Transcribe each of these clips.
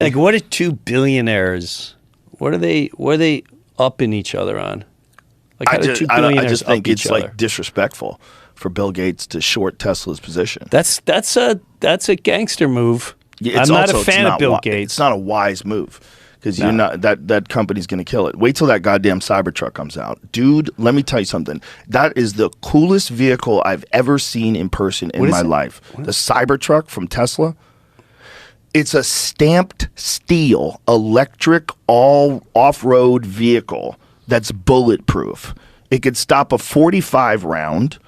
Like, what are two billionaires? What are they upping each other on? Like, I just think it's like disrespectful for Bill Gates to short Tesla's position. That's a gangster move. Yeah, I'm not a fan of Bill Gates. It's not a wise move because you're not that company's going to kill it. Wait till that goddamn Cybertruck comes out, dude. Let me tell you something. That is the coolest vehicle I've ever seen in person in my life. The Cybertruck from Tesla. It's a stamped steel electric all off-road vehicle that's bulletproof. It could stop a 45 round.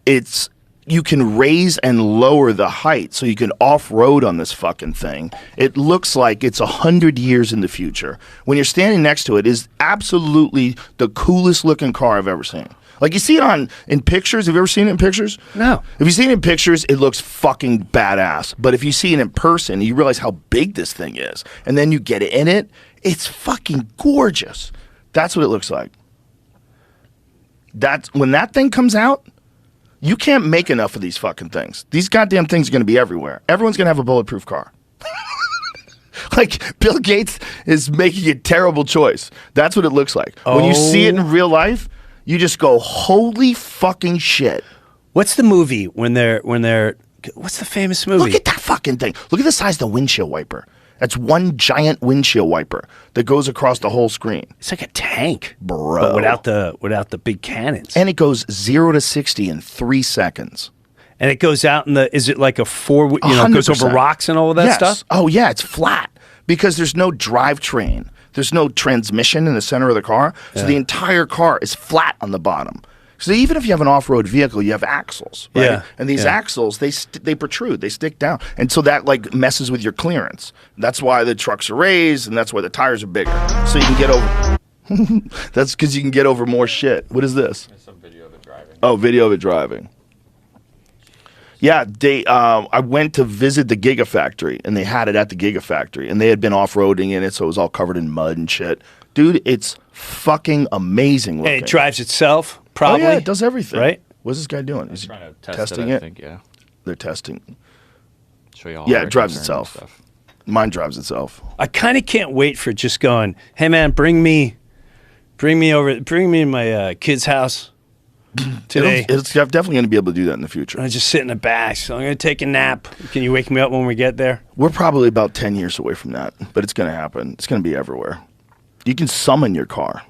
You can raise and lower the height so you can off-road on this fucking thing. It looks like it's 100 years in the future. When you're standing next to it, is absolutely the coolest looking car I've ever seen. Like, you see it in pictures. Have you ever seen it in pictures? No. If you see it in pictures, it looks fucking badass. But if you see it in person, you realize how big this thing is. And then you get it in it, it's fucking gorgeous. That's what it looks like. When that thing comes out, you can't make enough of these fucking things. These goddamn things are going to be everywhere. Everyone's going to have a bulletproof car. Like, Bill Gates is making a terrible choice. That's what it looks like. When you see it in real life, you just go, holy fucking shit. What's the movie when they're what's the famous movie? Look at that fucking thing. Look at the size of the windshield wiper. That's one giant windshield wiper that goes across the whole screen. It's like a tank, bro, but without the big cannons. And it goes 0 to 60 in 3 seconds. And it goes out in is it like a it goes over rocks and all of that stuff? Oh yeah, it's flat because there's no drivetrain. There's no transmission in the center of the car. So the entire car is flat on the bottom. So even if you have an off-road vehicle, you have axles, right? Yeah. And these axles, they protrude, they stick down. And so that like messes with your clearance. That's why the trucks are raised and that's why the tires are bigger. So you can get over That's because you can get over more shit. What is this? There's some video of it driving. Oh, video of it driving. Yeah, I went to visit the Gigafactory, and they had it at the Gigafactory, and they had been off-roading in it, so it was all covered in mud and shit. Dude, it's fucking amazing looking. And it drives itself, probably? Oh, yeah, it does everything. Right? What's this guy doing? Is he trying to testing it? it? I think, yeah. They're testing. Show you all yeah, it drives itself. Mine drives itself. I kind of can't wait for just going, hey, man, bring me to my kid's house. Today. It's definitely going to be able to do that in the future. I just sit in the back, so I'm going to take a nap. Can you wake me up when we get there? We're probably about 10 years away from that, but it's going to happen. It's going to be everywhere. You can summon your car.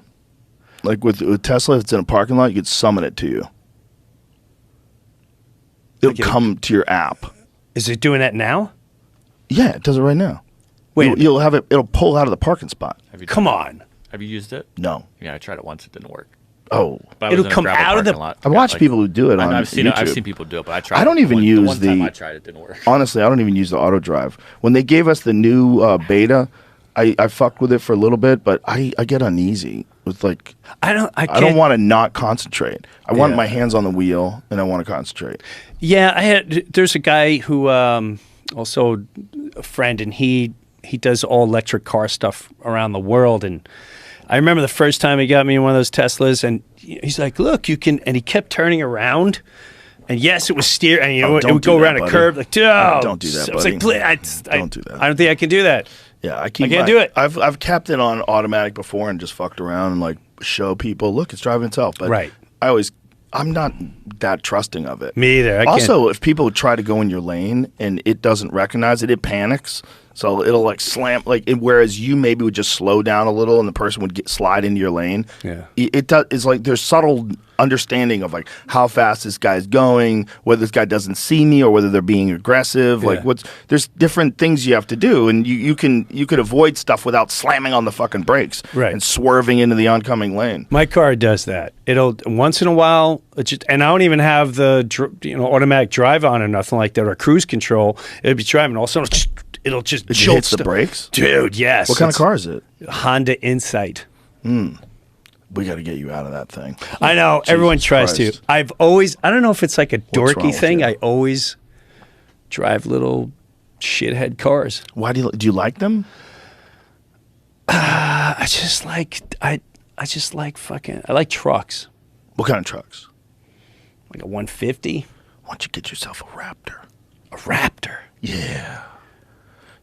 Like with Tesla, if it's in a parking lot, you can summon it to you. It'll come to your app. Is it doing that now? Yeah, it does it right now. Wait, you'll have it. It'll pull out of the parking spot. Come on. Have you used it? No. Yeah, I tried it once. It didn't work. Oh, it'll come out of the. Lot. I watch people who do it on YouTube. I've seen people do it, but I tried. I don't even use the one time I tried it, didn't work. Honestly, I don't even use the auto drive. When they gave us the new beta, I fucked with it for a little bit, but I get uneasy with like. I don't want to not concentrate. I want my hands on the wheel and I want to concentrate. Yeah, there's a guy who also a friend, and he does all electric car stuff around the world, and. I remember the first time he got me in one of those Teslas, and he's like, look, you can, and he kept turning around, and yes, it was steer, and it would go around a curve, like, don't do that, I was like, don't do that. I don't think I can do that. Yeah, I can't do it. I've kept it on automatic before and just fucked around and like show people, look, it's driving itself. But I'm not that trusting of it. Me either. Also, if people try to go in your lane and it doesn't recognize it, it panics. So it'll like slam, whereas you maybe would just slow down a little and the person would slide into your lane. Yeah. It's like there's subtle understanding of like how fast this guy's going, whether this guy doesn't see me or whether they're being aggressive. Yeah. Like there's different things you have to do, and you could avoid stuff without slamming on the fucking brakes and swerving into the oncoming lane. My car does that. It'll once in a while, and I don't even have the automatic drive on or nothing like that or cruise control. It'll be driving, all of a sudden it'll just jolt hits the brakes, dude. Yes. What kind of car is it? Honda Insight. We got to get you out of that thing. I know. Jesus everyone tries Christ. To. I don't know if it's like a dorky thing. I always drive little shithead cars. Why do you like them? I just like fucking. I like trucks. What kind of trucks? Like a 150. Why don't you get yourself a Raptor? A Raptor. Yeah.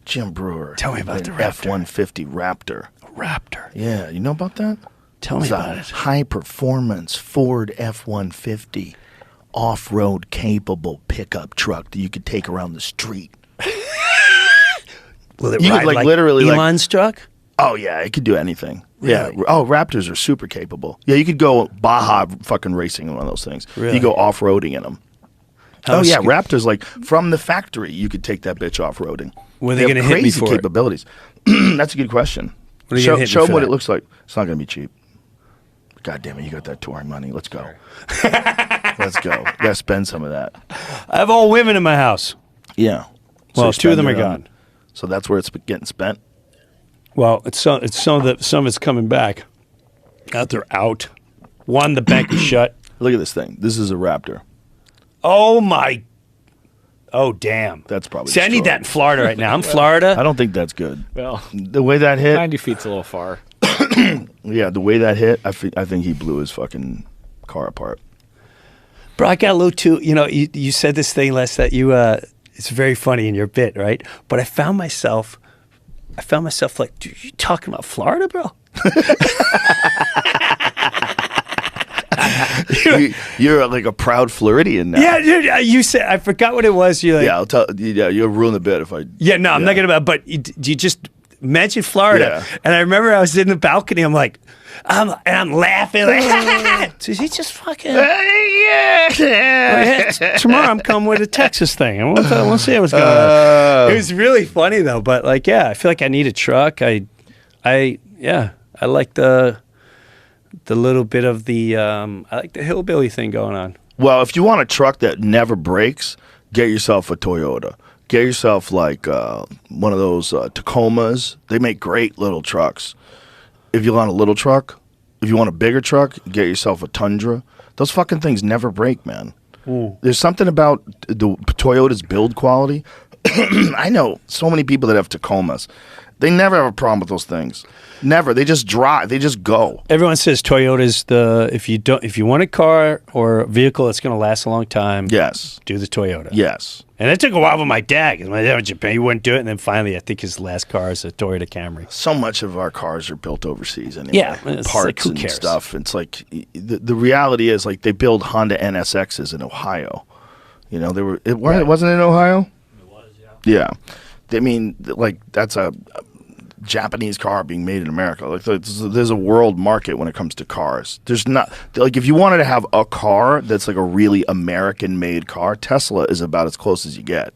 Jim Breuer. Tell me about an the Raptor. F-150 Raptor. Raptor. Yeah, you know about that? Tell me It's a about it. high-performance Ford F-150 off-road capable pickup truck that you could take around the street. Will it You ride could, like, like literally, like- Elon's truck? Oh, yeah, it could do anything. Yeah. Really? Oh, Raptors are super capable. Yeah, you could go Baja fucking racing in one of those things. Really? You go off-roading in them. How Oh, yeah, sc- Raptors, like, from the factory, you could take that bitch off-roading. Were they have gonna hit me crazy for it? capabilities. That's a good question. What are you Show, gonna hit me show them for what that? it looks like. It's not going to be cheap. God damn it, you got that touring money. Let's go. Let's go. Got to spend some of that. I have all women in my house. Yeah. Well, you 2 of them spend are it on- gone. So that's where it's getting spent? Well, some of it's coming back. Out they're out. One, the bank is shut. Look at this thing. This is a Raptor. Oh my! Oh damn! That's probably See, I need destroyed. that in Florida right now. I'm Florida. I don't think that's good. Well, The way that hit, 90 feet's a little far. yeah, the way that hit, I think he blew his fucking car apart. Bro, I got a little too. You know, you said this thing last that you. It's very funny in your bit, right? But I found myself like, dude, you talking about Florida, bro? You're like a proud Floridian now. Yeah, dude. You said I forgot what it was. You're like, Yeah, I'll tell. Yeah, you'll ruin the bit if I. yeah, no, I'm not gonna. But you just mentioned Florida, and I remember I was in the balcony. I'm like, I'm laughing like, so he just fucking. Tomorrow I'm coming with a Texas thing. I won't say what's going on. It was really funny though, but like, yeah, I feel like I need a truck. I like the little bit of the I like the hillbilly thing going on. Well, if you want a truck that never breaks, get yourself a Toyota. Get yourself like one of those Tacomas. They make great little trucks. If you want a little truck, if you want a bigger truck, get yourself a Tundra. Those fucking things never break, man. There's something about the Toyota's build quality. I know so many people that have Tacomas. They never have a problem with those things. Never. They just drive. They just go. Everyone says Toyota's if you want a car or a vehicle that's going to last a long time. Yes. Do the Toyota. Yes. And it took a while with my dad because my dad was in Japan. He wouldn't do it, and then finally, I think his last car is a Toyota Camry. So much of our cars are built overseas anyway. Yeah, it's parts like, who and cares? stuff. It's like the reality is like they build Honda NSXs in Ohio. You know, it wasn't in Ohio. It was, yeah. Yeah, I mean, like that's a Japanese car being made in America. Like there's a world market when it comes to cars. There's not like if you wanted to have a car that's like a really American-made car, Tesla is about as close as you get.